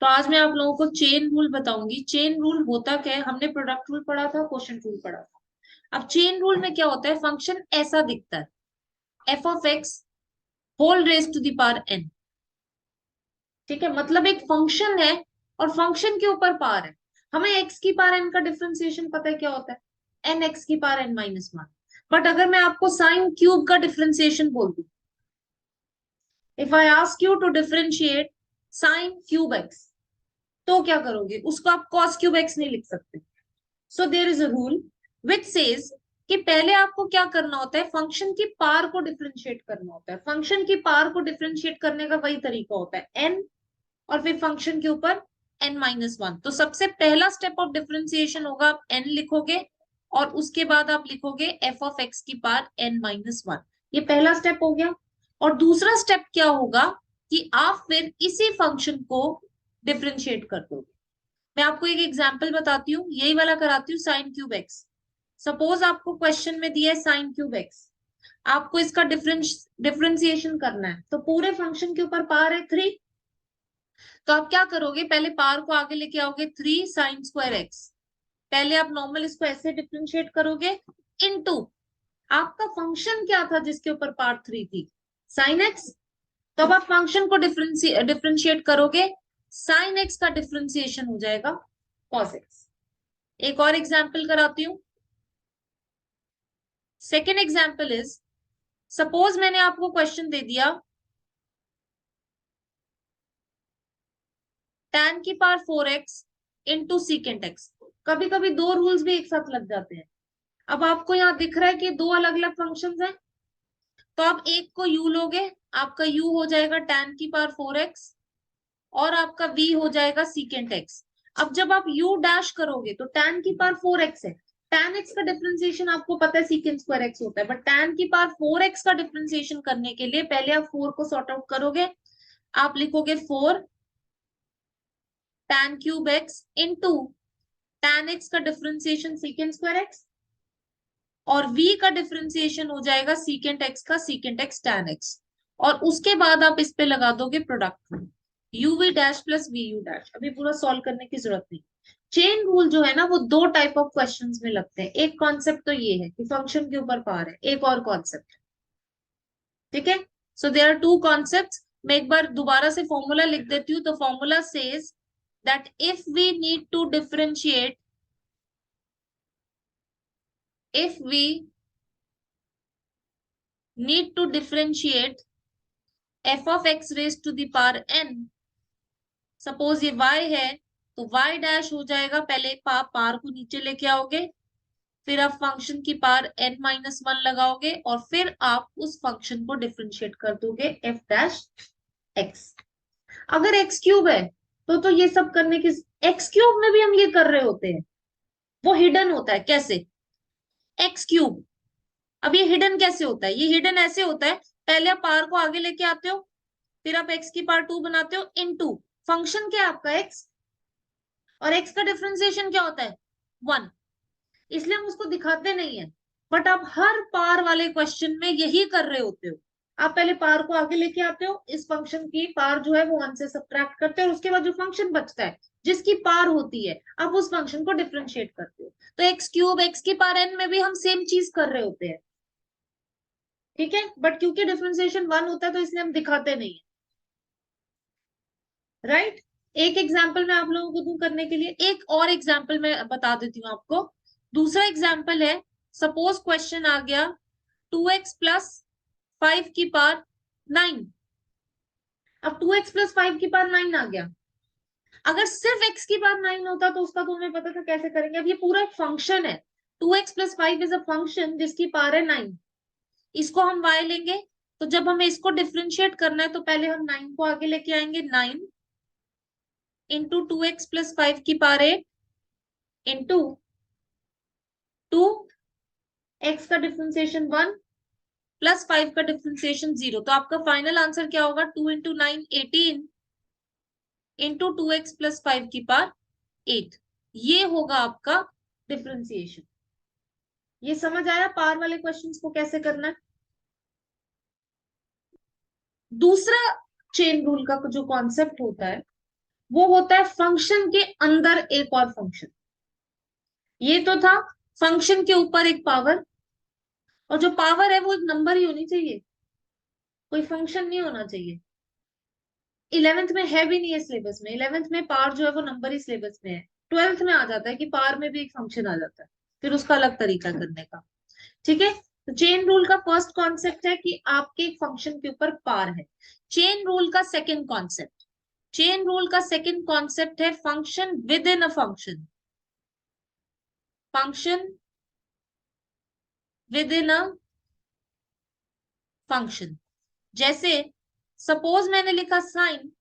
तो आज मैं आप लोगों को चेन रूल बताऊंगी। चेन रूल होता क्या है, हमने प्रोडक्ट रूल पढ़ा था, क्वोशिएंट रूल पढ़ा था। अब चेन रूल में क्या होता है, फंक्शन ऐसा दिखता है, F of X whole raise to the power N. ठीक है, मतलब एक फंक्शन है और फंक्शन के ऊपर पावर है। हमें एक्स की पावर एन का डिफरेंशिएशन पता है क्या होता है, एन एक्स की power N minus one. But अगर मैं आपको साइन क्यूब का डिफरेंशिएशन बोल दूं, if I ask you to differentiate sine cube X, तो क्या करोगे, उसको आप कॉस क्यूब एक्स नहीं लिख सकते। So there is a rule which says कि पहले आपको क्या करना होता है, फंक्शन की पावर को डिफरेंशिएट करना होता है। फंक्शन की पावर को डिफरेंशिएट करने का वही तरीका होता है, एन और फिर फंक्शन के ऊपर एन माइनस वन। तो सबसे पहला स्टेप ऑफ डिफरेंशिएशन होगा, आप एन लिखोगे और उसके बाद आप लिखोगे एफ ऑफ एक्स की पावर एन माइनस वन। ये पहला स्टेप हो गया। और दूसरा स्टेप क्या होगा कि आप फिर इसी फंक्शन को डिफरेंशिएट कर दोगे। मैं आपको एक एग्जांपल बताती हूँ, यही वाला कराती हूँ, साइन क्यूब एक्स। सपोज आपको क्वेश्चन में दिया है साइन क्यूब एक्स, आपको इसका डिफरेंशिएशन करना है। तो पूरे फंक्शन के ऊपर पावर है थ्री, तो आप क्या करोगे, पहले पावर को आगे लेके आओगे, थ्री साइन स्क्वायर एक्स। पहले आप नॉर्मल इसको ऐसे डिफरेंशिएट करोगे, इनटू आपका फंक्शन क्या था जिसके ऊपर पावर थ्री थी, साइन एक्स। तो अब आप फंक्शन को डिफरेंशिएट करोगे, साइन एक्स का डिफरेंशिएशन हो जाएगा कॉस एक्स। एक और एग्जाम्पल कराती हूँ। सेकेंड एग्जाम्पल इज, सपोज मैंने आपको क्वेश्चन दे दिया tan की power four x into secant x. कभी कभी दो रूल्स भी एक साथ लग जाते हैं। अब आपको यहाँ दिख रहा है कि दो अलग अलग फंक्शंस हैं, तो आप एक को u लोगे, आपका u हो जाएगा tan की पावर फोर एक्स और आपका v हो जाएगा सीकेंट एक्स। अब जब आप u डैश करोगे तो tan की पावर फोर एक्स है, tan x का डिफरेंशिएशन आपको पता है सीकेंट स्क्वायर x होता है, बट tan की पावर फोर एक्स का डिफरेंशिएशन करने के लिए पहले आप फोर को सॉर्ट आउट करोगे। आप लिखोगे four tan cube x into tan x का डिफरेंशिएशन सीकेंट स्क्वायर एक्स, और v का डिफरेंशिएशन हो जाएगा सीकेंट x का सीकेंट x tan x। और उसके बाद आप इस पे लगा दोगे product, U V dash plus V U dash. अभी पूरा सॉल्व करने की जरूरत नहीं। चेन रूल जो है ना, वो दो टाइप ऑफ क्वेश्चंस में लगते हैं। एक कॉन्सेप्ट तो ये है कि फंक्शन के ऊपर पावर है, एक और कॉन्सेप्ट, ठीक है। So there are two concept. मैं एक बार दोबारा से फॉर्मूला लिख देती हूँ। तो formula says that if we need to differentiate, if we need to differentiate f of x raised to the power n, suppose ये y है, तो y डैश हो जाएगा, पहले पावर को नीचे लेके आओगे, फिर आप फंक्शन की पावर n माइनस वन लगाओगे और फिर आप उस फंक्शन को डिफरेंशिएट कर दोगे f डैश x। अगर x क्यूब है तो ये सब करने की, x क्यूब में भी हम ये कर रहे होते हैं, वो हिडन होता है। कैसे x क्यूब, अब ये हिडन कैसे होता है, ये हिडन ऐसे होता है, पहले आप पावर को आगे लेके आते हो, फिर आप x की पावर टू बनाते हो, इनटू फंक्शन क्या है आपका x, और x का डिफरेंशिएशन क्या होता है वन, इसलिए हम उसको दिखाते नहीं है। बट आप हर पावर वाले क्वेश्चन में यही कर रहे होते हो। आप पहले पावर को आगे लेके आते हो, इस फंक्शन की पावर जो है वो वन से सब्ट्रैक्ट करते हो, और उसके बाद जो फंक्शन बचता है जिसकी पावर होती है, आप उस फंक्शन को डिफरेंशिएट करते हो। तो एक्स क्यूब एक्स की पावर एन में भी हम सेम चीज कर रहे होते हैं, ठीक है। बट क्योंकि डिफरेंशिएशन वन होता है तो इसलिए हम दिखाते नहीं है, राइट। एक एग्जाम्पल मैं आप लोगों को दूं करने के लिए, एक और एग्जाम्पल मैं बता देती हूँ आपको। दूसरा एग्जाम्पल है, सपोज क्वेश्चन आ गया टू एक्स प्लस फाइव की पावर नाइन। अब टू एक्स प्लस फाइव की पावर नाइन आ गया। अगर सिर्फ एक्स की पावर नाइन होता तो उसका तो हमें पता था कैसे करेंगे। अब ये पूरा एक फंक्शन है, two X plus five is a function जिसकी पावर है नाइन, इसको हम y लेंगे। तो जब हमें इसको डिफ्रेंशिएट करना है तो पहले हम नाइन को आगे लेके आएंगे, nine into two X plus five की power eight into two X का डिफ्रेंशिएशन वन प्लस फाइव का डिफ्रेंशिएशन जीरो। तो आपका फाइनल आंसर क्या होगा, two into nine eighteen into two X plus five की पावर एट। ये होगा आपका डिफ्रेंशिएशन। ये समझ आया पावर वाले क्वेश्चंस को कैसे करना है। दूसरा चेन रूल का जो कॉन्सेप्ट होता है वो होता है फंक्शन के अंदर एक और फंक्शन। ये तो था फंक्शन के ऊपर एक पावर, और जो पावर है वो एक नंबर ही होनी चाहिए, कोई फंक्शन नहीं होना चाहिए। 11th में है भी नहीं है सिलेबस में, 11th में पावर जो है वो नंबर ही सिलेबस में है। 12th में आ जाता है कि पावर में भी एक फंक्शन आ जाता है, फिर उसका अलग तरीका करने का। ठीक है, तो चेन रूल का फर्स्ट कॉन्सेप्ट है कि आपके एक फंक्शन के ऊपर पावर है। चेन रूल का सेकंड कॉन्सेप्ट, चेन रूल का सेकंड कॉन्सेप्ट है function with in a function, function with in a function. जैसे सपोज मैंने लिखा साइन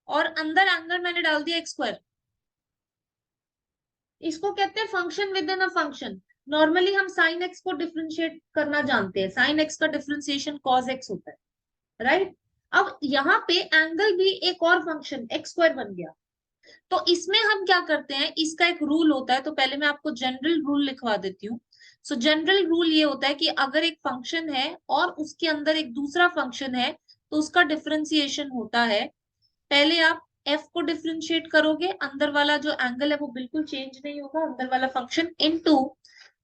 और अंदर एंगल मैंने डाल दिया x², इसको कहते हैं function with in a function. Normally हम साइन एक्स को डिफरेंशिएट करना जानते हैं, साइन एक्स का डिफरेंशिएशन कॉस एक्स होता है, राइट। अब यहाँ पे एंगल भी एक और फंक्शन x² बन गया। तो इसमें हम क्या करते हैं, इसका एक रूल होता है, तो पहले मैं आपको जनरल रूल लिखवा देती हूँ। सो जनरल रूल ये होता है कि अगर एक फंक्शन है और उसके अंदर एक दूसरा फंक्शन है तो उसका डिफरेंशिएशन होता है, पहले आप f को डिफरेंशिएट करोगे, अंदर वाला जो एंगल है वो बिल्कुल चेंज नहीं होगा, अंदर वाला फंक्शन इनटू,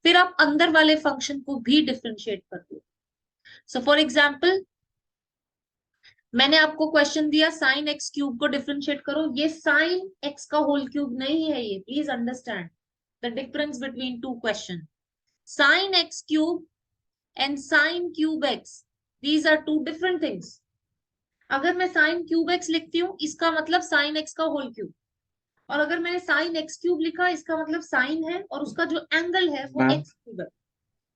फिर आप अंदर वाले फंक्शन को भी डिफरेंशिएट कर दो। सो फॉर एग्जांपल मैंने आपको क्वेश्चन दिया साइन एक्स क्यूब को डिफरेंशिएट करो, ये साइन एक्स का होल क्यूब नहीं है, ये please understand the difference between two question. Sine X cube and sine cube X, these are two different things. अगर मैं साइन क्यूब एक्स लिखती हूँ इसका मतलब साइन एक्स का होल क्यूब, और अगर मैंने साइन एक्स क्यूब लिखा इसका मतलब साइन है और उसका जो एंगल है वो मैम एक्स क्यूब है।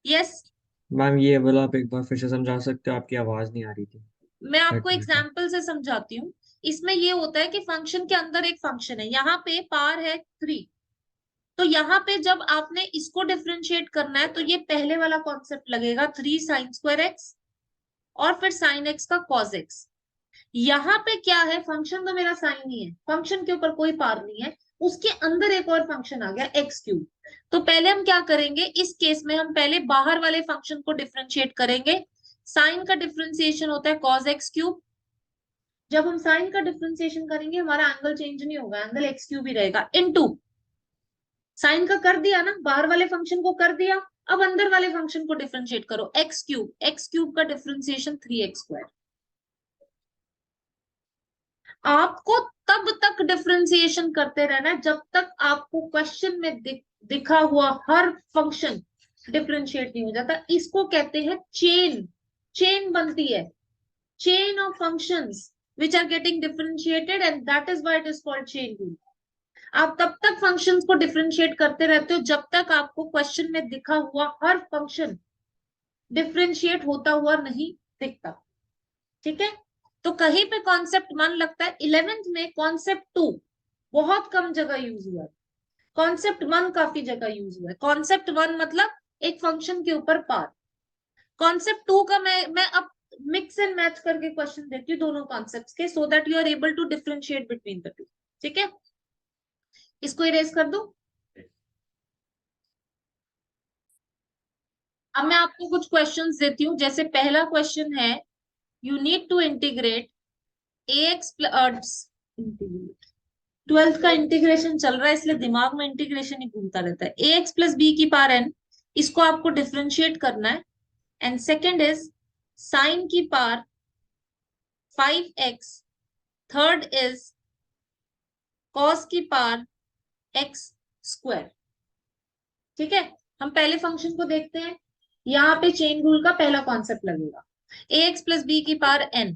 यस, मैम ये वाला आप एक बार फिर से समझा सकते हो, आपकी आवाज नहीं आ रही थी। मैं आपको कट कट। एग्जाम्पल से समझाती हूँ। इसमें ये होता है कि फंक्शन के अंदर एक फंक्शन है, यहाँ पे पावर है 3, तो यहाँ पे जब आपने इसको डिफरेंशिएट करना है तो ये पहले वाला कॉन्सेप्ट लगेगा 3 sin² x, और फिर साइन एक्स का कॉस एक्स। यहाँ पे क्या है, फंक्शन तो मेरा साइन ही है, फंक्शन के ऊपर कोई पार नहीं है, उसके अंदर एक और फंक्शन आ गया x³। तो पहले हम क्या करेंगे, इस केस में हम पहले बाहर वाले फंक्शन को डिफरेंशिएट करेंगे। साइन का डिफरेंशिएशन होता है cos x³। जब हम साइन का डिफरेंशिएशन करेंगे हमारा एंगल चेंज नहीं होगा, एंगल x³ ही रहेगा, इनटू साइन का कर दिया ना, बाहर वाले फंक्शन को कर दिया, अब अंदर वाले फंक्शन को डिफरेंशिएट करो, x³ का डिफरेंशिएशन 3x²। आपको तब तक डिफरेंशिएशन करते रहना है जब तक आपको क्वेश्चन में दिखा हुआ हर फंक्शन डिफरेंशिएट नहीं हो जाता। इसको कहते हैं चेन, चेन बनती है, chain of functions which are getting differentiated, and that is why it is called chain rule. आप तब तक फंक्शंस को डिफरेंशिएट करते रहते हो जब तक आपको क्वेश्चन में दिखा हुआ हर फंक्शन डिफरेंशिएट होता हुआ नहीं दिखता। ठीक है, तो कहीं पे कॉन्सेप्ट 1 लगता है, 11th में कॉन्सेप्ट 2 बहुत कम जगह यूज हुआ है, कॉन्सेप्ट 1 काफी जगह यूज हुआ है। कॉन्सेप्ट 1 मतलब एक फंक्शन के ऊपर पार। कॉन्सेप्ट 2 का मैं अब मिक्स एंड मैच करके क्वेश्चन देती हूँ दोनों कॉन्सेप्ट्स के, so that you are able to differentiate between the two. ठीक है, इसको इरेज कर दो। अब मैं आपको कुछ क्वेश्चंस देती हूँ, जैसे पहला क्वेश्चन है, you need to integrate ax plus, 12th का इंटीग्रेशन चल रहा है इसलिए दिमाग में इंटीग्रेशन ही घूमता रहता है। ax प्लस बी की पावर n, इसको आपको डिफरेंशिएट करना है। एंड सेकेंड इज साइन की power 5x, third is cos की पावर x²। ठीक है, हम पहले फंक्शन को देखते हैं। यहाँ पे चेन रूल का पहला कॉन्सेप्ट लगेगा, ax प्लस बी की पावर n।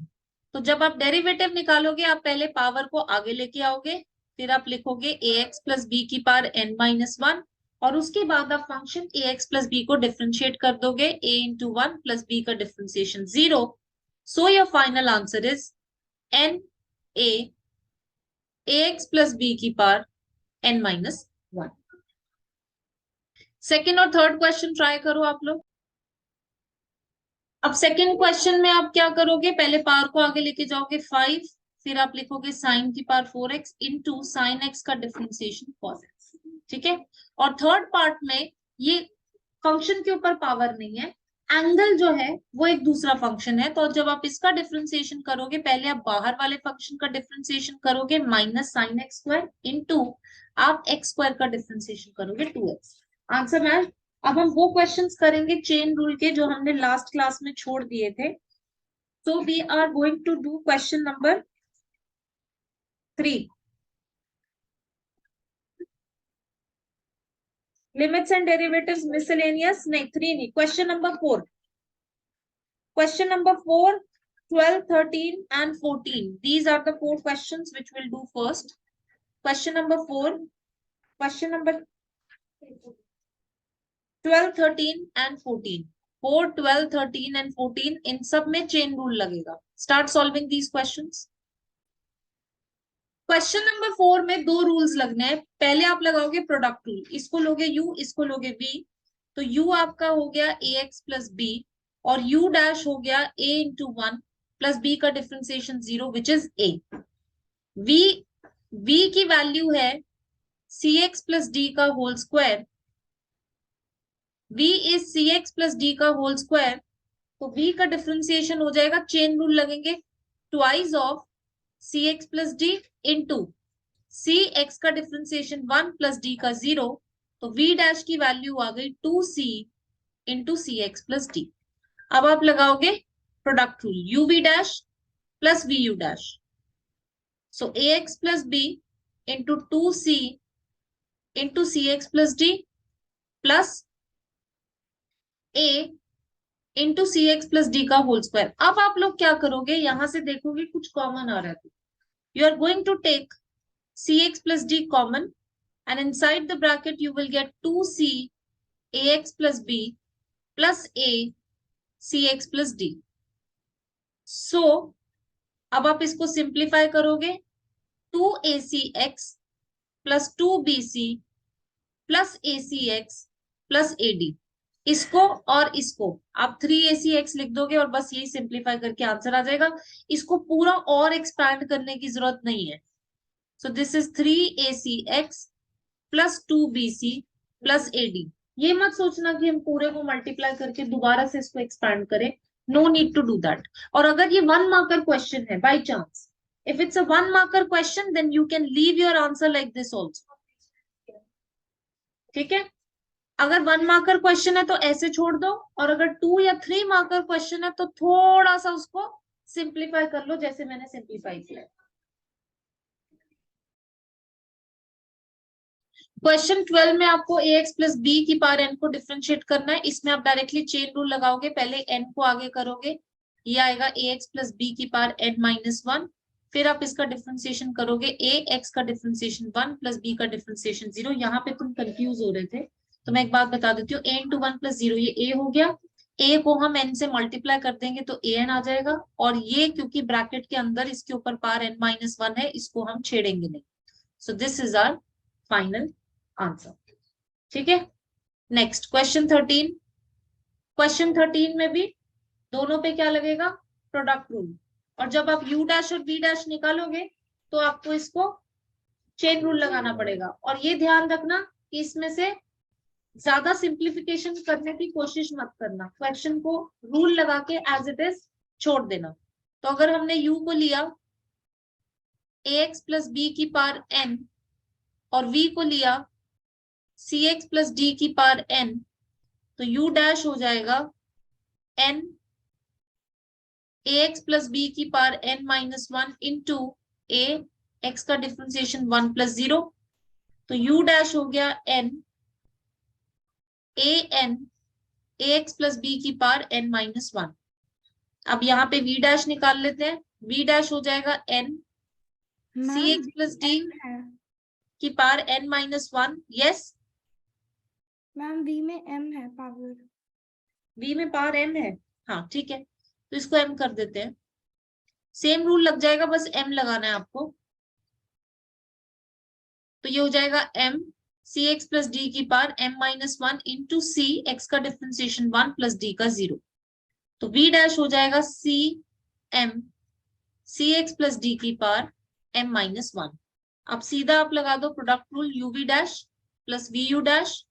तो जब आप डेरिवेटिव निकालोगे आप पहले पावर को आगे लेके आओगे, फिर आप लिखोगे ax प्लस बी की पावर n-1, और उसके बाद आप फंक्शन ax प्लस बी को डिफरेंशिएट कर दोगे, a इंटू 1 प्लस बी का differentiation 0। So your final answer is n a ax plus B की पावर n-1। सेकेंड और थर्ड क्वेश्चन ट्राई करो आप लोग। अब सेकेंड क्वेश्चन में आप क्या करोगे, पहले पावर को आगे लेके जाओगे 5, फिर आप लिखोगे साइन की power 4x into sine x का डिफरेंशिएशन cos x। ठीक है, और थर्ड पार्ट में ये फंक्शन के ऊपर पावर नहीं है, एंगल जो है वो एक दूसरा फंक्शन है, तो जब आप इसका डिफरेंशिएशन करोगे, पहले आप बाहर वाले फंक्शन का डिफरेंशिएशन करोगे minus sine x square into आप एक्स स्क्वायर का डिफरेंशिएशन करोगे 2x। Answer ma'am. अब हम वो क्वेश्चंस करेंगे चेन रूल के जो हमने लास्ट क्लास में छोड़ दिए थे। So we are going to do question number 3। Limits and derivatives miscellaneous, नहीं 3 नहीं, question number 4। Question number 4, 12, 13 and 14. These are the 4 questions which we'll do first. Question number 4, question number 12, 13 and 14. 4, 12, 13 and 14 इन सब में chain rule लगेगा. Start solving these questions. Question number 4 में दो rules लगने हैं. पहले आप लगाओगे प्रोडक्ट रूल, इसको लोगे u, इसको लोगे v. तो u आपका हो गया ax प्लस b और u डैश हो गया a इंटू 1 प्लस b का differentiation 0 which is a. v की वैल्यू है cx प्लस d का whole square. v is cx plus d का होल स्क्वायर. तो v का डिफरेंशिएशन हो जाएगा, चेन रूल लगेंगे, twice of cx plus d into cx का डिफरेंशिएशन 1 प्लस d का 0. तो v डैश की वैल्यू आ गई 2c into cx plus d. अब आप लगाओगे product rule, uv dash plus vu dash. So ax plus b into 2c into cx plus d plus a into cx plus d का whole square. अब आप लोग क्या करोगे, यहां से देखोगे कुछ कॉमन आ रहा है, you are going to take cx plus d common and inside the bracket you will get 2c ax plus b plus a cx plus d. So अब आप इसको सिंप्लीफाई करोगे, 2acx plus 2bc plus acx plus ad. इसको और इसको आप 3acx लिख दोगे और बस यही सिंप्लीफाई करके आंसर आ जाएगा. इसको पूरा और एक्सपैंड करने की जरूरत नहीं है. So this is 3acx plus 2bc plus ad. ये मत सोचना कि हम पूरे को मल्टीप्लाई करके दोबारा से इसको एक्सपैंड करें. No need to do that. और अगर ये 1 मार्कर क्वेश्चन है, by chance if it's a 1 marker question then you can leave your answer like this also. ठीक है, अगर 1 मार्कर क्वेश्चन है तो ऐसे छोड़ दो, और अगर 2 या 3 मार्कर क्वेश्चन है तो थोड़ा सा उसको सिंप्लीफाई कर लो जैसे मैंने सिंप्लीफाई किया. क्वेश्चन 12 में आपको ax प्लस b की पावर n को डिफरेंशिएट करना है. इसमें आप डायरेक्टली चेन रूल लगाओगे, पहले n को आगे करोगे, ये आएगा ax प्लस b की पावर n माइनस 1. फिर आप इसका डिफरेंशिएशन करोगे, ax का डिफरेंशिएशन 1 प्लस b का डिफरेंशिएशन 0. यहाँ पे तुम कंफ्यूज हो रहे थे तो मैं एक बात बता देती हूँ, a इंटू 1 प्लस 0 ये a हो गया. a को हम n से मल्टीप्लाई कर देंगे तो an आ जाएगा, और ये क्योंकि ब्रैकेट के अंदर इसके ऊपर पावर n माइनस 1 है, इसको हम छेड़ेंगे नहीं. So this is our final answer. ठीक है, नेक्स्ट क्वेश्चन 13. क्वेश्चन 13 में भी दोनों पे क्या लगेगा, प्रोडक्ट रूल. और जब आप u डैश और v डैश निकालोगे तो आपको इसको चेन रूल लगाना पड़ेगा. और ये ध्यान रखना कि इसमें से ज्यादा सिंप्लीफिकेशन करने की कोशिश मत करना, क्वेश्चन को रूल लगा के एज इट इज छोड़ देना. तो अगर हमने u को लिया ax प्लस b की पावर n और v को लिया cx प्लस d की पावर n, तो u डैश हो जाएगा n ax प्लस b की power n minus 1 into a x का डिफरेंशिएशन 1 प्लस 0. तो u डैश हो गया n an ax plus b की पावर n माइनस 1. अब यहाँ पे v डैश निकाल लेते हैं, v डैश हो जाएगा n cx प्लस d की power n minus 1. Yes ma'am v में m है पावर. v में पावर m है, हाँ ठीक है, तो इसको m कर देते हैं. सेम रूल लग जाएगा, बस m लगाना है आपको. तो ये हो जाएगा m cx प्लस d की power m minus 1 into c x का डिफरेंशिएशन 1 प्लस d का 0. तो v डैश हो जाएगा c m cx plus d की पावर m माइनस 1. अब सीधा आप लगा दो product rule, uv dash plus vu dash.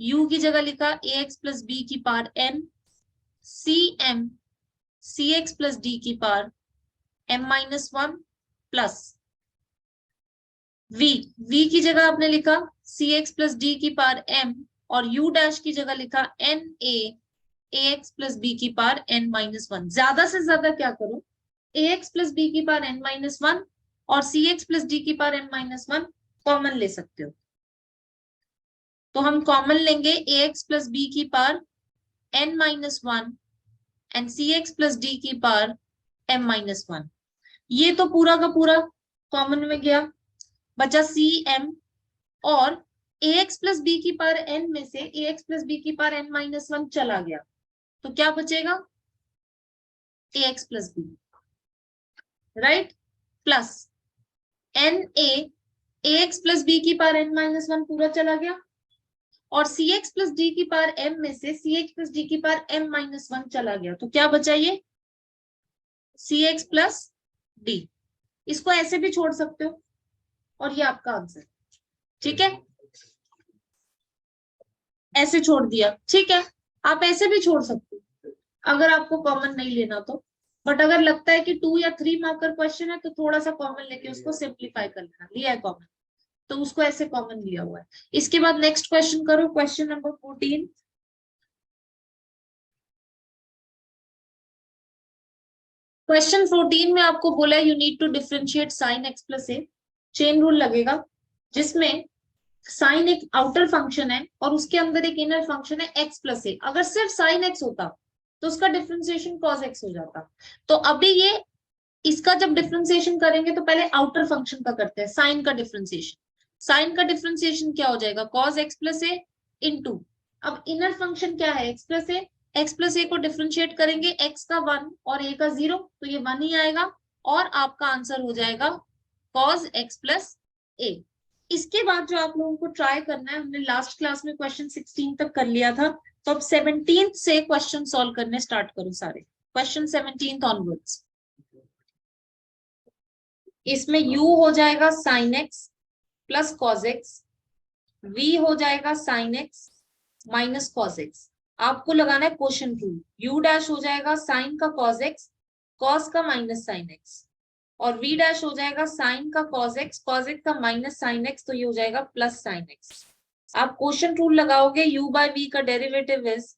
u की जगह लिखा ax प्लस b की power n c m c x plus d की पावर m-1 प्लस v की जगह आपने लिखा सी एक्स प्लस डी की पावर m और u डैश की जगह लिखा n a ax plus b की पावर n-1। ज्यादा से ज्यादा क्या करो, ax प्लस b की पावर n-1 और cx प्लस d की पावर n-1 कॉमन ले सकते हो। तो हम कॉमन लेंगे ax प्लस b की power n-1 and cx plus d की पावर m-1। ये तो पूरा का पूरा कॉमन में गया, बचा cm और ax प्लस b की पावर n में से ax प्लस b की पावर n-1 चला गया, तो क्या बचेगा ax plus b, right, plus na ax plus b की पावर n-1 पूरा चला गया और cx प्लस d की पावर m में से cx प्लस d की पावर m-1 चला गया, तो क्या बचा ये cx प्लस d। इसको ऐसे भी छोड़ सकते हो और ये आपका आंसर, ठीक है, ऐसे छोड़ दिया, ठीक है, आप ऐसे भी छोड़ सकते हो अगर आपको कॉमन नहीं लेना तो, बट अगर लगता है कि 2 या 3 मार्कर क्वेश्चन है तो थोड़ा सा कॉमन लेके उसको सिंप्लीफाई कर लेना, लिया है कॉमन तो उसको ऐसे कॉमन लिया हुआ है। इसके बाद नेक्स्ट क्वेश्चन करो, क्वेश्चन नंबर 14। क्वेश्चन 14 में आपको बोला है you need to differentiate sine x plus a. Chain rule लगेगा जिसमें साइन एक आउटर फंक्शन है और उसके अंदर एक इनर फंक्शन है एक्स प्लस ए। अगर सिर्फ साइन एक्स होता तो उसका डिफरेंशिएशन कॉस एक्स हो जाता। तो अभी ये इसका जब डिफरेंशिएशन करेंगे तो पहले आउटर फंक्शन का करते हैं, साइन का डिफरेंशिएशन। साइन का डिफरेंशिएशन क्या हो जाएगा, कॉस एक्स प्लस ए इंटू, अब इनर फंक्शन क्या है एक्स प्लस ए, एक्स प्लस ए को डिफरेंशिएट करेंगे, एक्स का 1 और ए का 0, तो ये 1 ही आएगा और आपका आंसर हो जाएगा कॉस एक्स प्लस ए। इसके बाद जो आप लोगों को ट्राई करना है, हमने लास्ट क्लास में क्वेश्चन 16 तक कर लिया था, तो अब 17 से क्वेश्चन सॉल्व करने स्टार्ट करो सारे, क्वेश्चन 17 ऑनवर्ड्स। इसमें u हो जाएगा sign x plus cos x, v हो जाएगा sine x minus cos x. आपको लगाना है क्वोशंट रूल, u डैश हो जाएगा साइन का कॉस एक्स, कॉस का माइनस साइन एक्स, और v डैश हो जाएगा साइन का कॉस एक्स का माइनस साइन एक्स, तो ये हो जाएगा प्लस साइन एक्स। आप क्वोशंट रूल लगाओगे, u बाय v का derivative is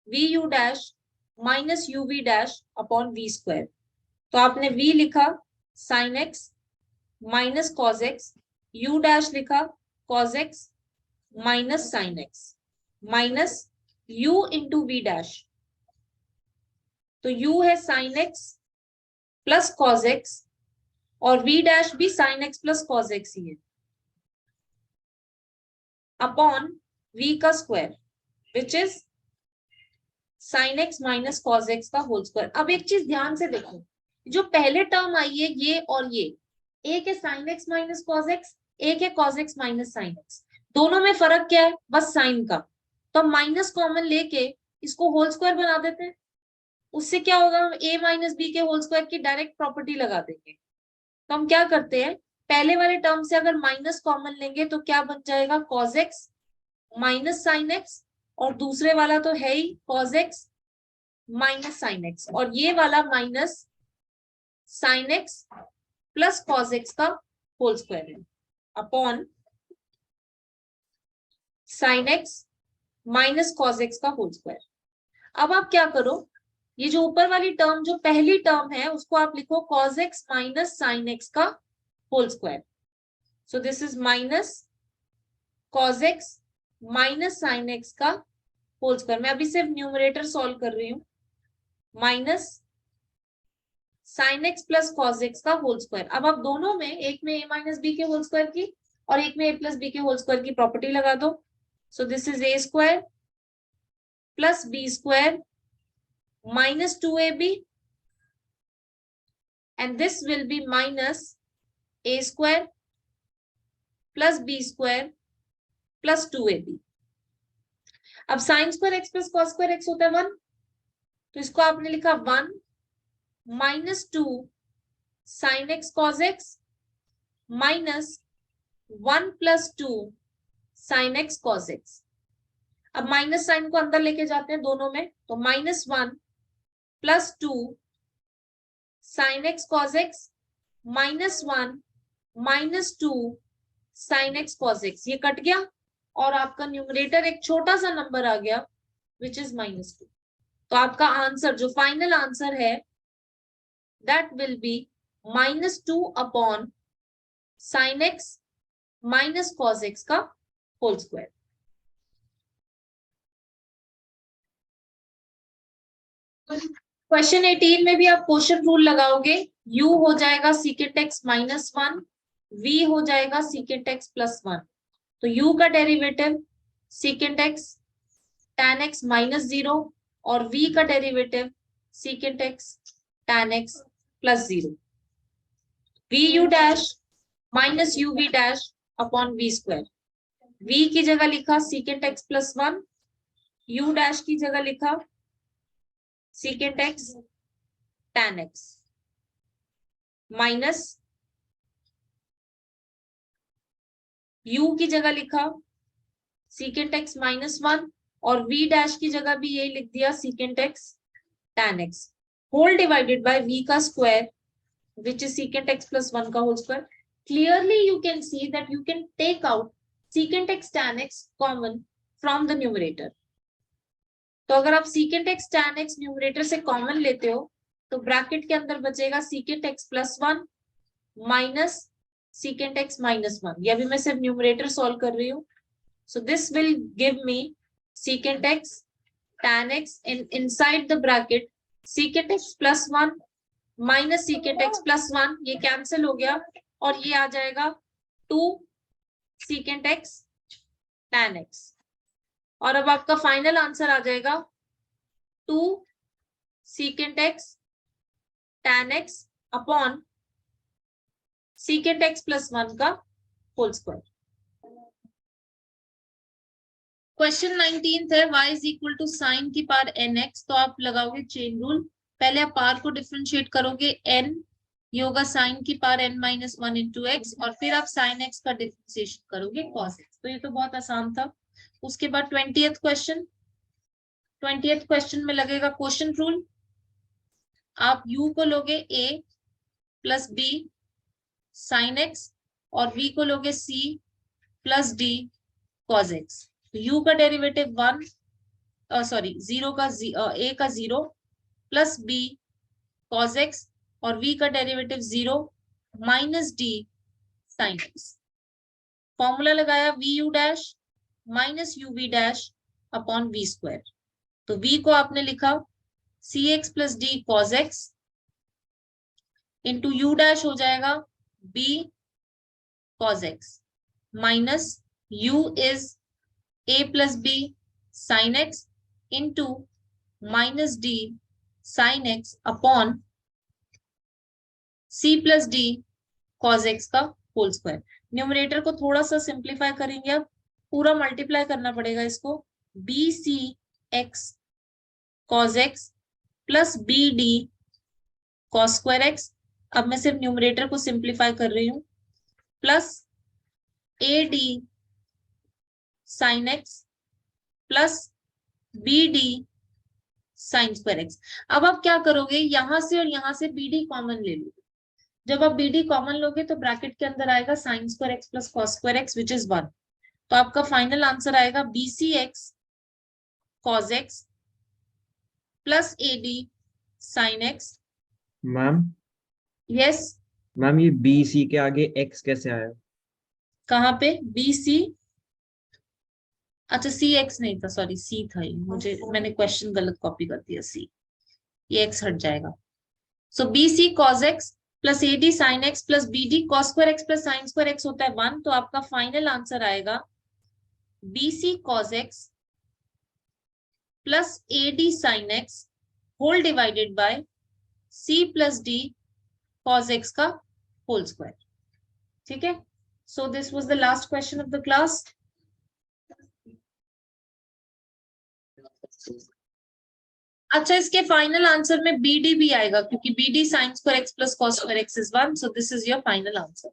v u dash minus u v dash upon v square. तो आपने v लिखा sine x minus cos X, u dash लिखा cos x minus sine x minus u into v dash, तो u है sine x plus cos x और v dash भी sine x plus cos x ही है, upon v का square which is sine x minus cos x का whole square. अब एक चीज ध्यान से देखो, जो पहले टर्म आई है ये और ये, एक है sine x minus cos x, एक है cos x minus sine x, दोनों में फर्क क्या है, बस साइन का। तो हम माइनस कॉमन लेके इसको होल स्क्वायर बना देते हैं, उससे क्या होगा, हम a माइनस बी के होल स्क्वायर की डायरेक्ट प्रॉपर्टी लगा देंगे। तो हम क्या करते हैं, पहले वाले टर्म से अगर माइनस कॉमन लेंगे तो क्या बन जाएगा, cos x minus sine x, और दूसरे वाला तो है ही cos x minus sine x, और ये वाला minus sine x plus cos x का होल स्क्वायर है upon sine x minus cos x का होल स्क्वायर। अब आप क्या करो, ये जो ऊपर वाली टर्म जो पहली टर्म है उसको आप लिखो cos x minus sine x का whole square. So this is minus cos x minus sine x का होल स्क्वायर। मैं अभी सिर्फ न्यूमरेटर सॉल्व कर रही हूँ, minus sine x plus cos x का होल स्क्वायर। अब आप दोनों में, एक में a माइनस बी के होल स्क्वायर की और एक में a प्लस बी के होल स्क्वायर की प्रॉपर्टी लगा दो। So this is a square plus b square minus 2ab and this will be minus a square plus b square plus 2ab। अब sine square x plus cos square x होता है 1, तो इसको आपने लिखा 1 minus 2 sine x cos x minus 1 plus 2 sine x cos x. अब minus sign को अंदर लेके जाते हैं दोनों में, तो -1 plus 2 sine x cos x minus 1 minus 2 sine x cos x, ये कट गया और आपका न्यूमरेटर एक छोटा सा नंबर आ गया विच इज -2। तो आपका आंसर जो फाइनल आंसर है that will be -2 upon sine x minus cos x का होल स्क्वायर। क्वेश्चन 18 में भी आप क्वेश्चन रूल लगाओगे, u हो जाएगा सीकेंट एक्स -1, v हो जाएगा सीकेंट एक्स +1। तो u का derivative secant x tan x -0 और v का derivative secant x tan x +0। vu dash minus uv dash upon v square. v की जगह लिखा सीकेंट एक्स +1, u डैश की जगह लिखा secant x tan x minus u की जगह लिखा सीकेंट एक्स -1 और v डैश की जगह भी यही लिख दिया secant x tan x whole divided by v का square which is secant x +1 का whole square. Clearly you can see that you can take out secant x tan x common from the numerator. तो अगर आप secant x tan x numerator से common लेते हो तो bracket के अंदर बचेगा secant x +1 minus secant x -1। ये अभी मैं सिर्फ न्यूमरेटर सॉल्व कर रही हूँ। So this will give me secant x tan x inside the bracket secant x +1 minus secant x +1, ये कैंसिल हो गया और ये आ जाएगा 2 secant x tan x। और अब आपका फाइनल आंसर आ जाएगा 2 secant x tan x upon secant x +1 का होल स्क्वायर। क्वेश्चन 19 है y is equal to sine की पावर nx। तो आप लगाओगे चेन रूल, पहले आप पावर को डिफरेंशिएट करोगे, n ये होगा साइन की पावर n-1 इंटू एक्स और फिर आप साइन x का डिफरेंशिएशन करोगे cos x। तो ये तो बहुत आसान था। उसके बाद 20th क्वेश्चन में लगेगा क्वेश्चन रूल। आप u को लोगे a plus b sine x और v को लोगे c plus d cos x। u का डेरिवेटिव 0 का a का 0 प्लस b cos x और v का derivative 0 minus d sin x। Formula लगाया vu dash minus uv dash upon v square. तो v को आपने लिखा cx plus d cos x into u dash हो जाएगा b cos x minus u is a plus b sine x into minus d sine x upon c plus d cos x का whole square. Numerator को थोड़ा सा simplify करेंगे, अब पूरा multiply करना पड़ेगा इसको, bc x cos x plus bd cos square x। अब मैं सिर्फ न्यूमरेटर को सिंप्लीफाई कर रही हूँ, plus ad sine x plus bd sine square x। अब आप क्या करोगे, यहां से और यहां से bd कॉमन ले लोगे। जब आप bd कॉमन लोगे तो ब्रैकेट के अंदर आएगा sine square x plus cos square x which is 1। तो आपका फाइनल आंसर आएगा bcx cos x plus ad sine x। Ma'am yes, ma'am ये BC के आगे X कैसे आया? कहाँ पे bc, अच्छा cx नहीं था, सॉरी c था ये, मैंने क्वेश्चन गलत कॉपी कर दिया, c ये x हट जाएगा। So bc cos x plus ad sin x plus bd cos square x plus sin square x होता है 1। तो आपका फाइनल आंसर आएगा bc cos x plus ad sin x whole divided by c plus d cos x का whole square. ठीक है, so this was the last question of the class. अच्छा, इसके फाइनल आंसर में bd भी आएगा क्योंकि bd sin square x plus cos square x is 1। So this is your final answer.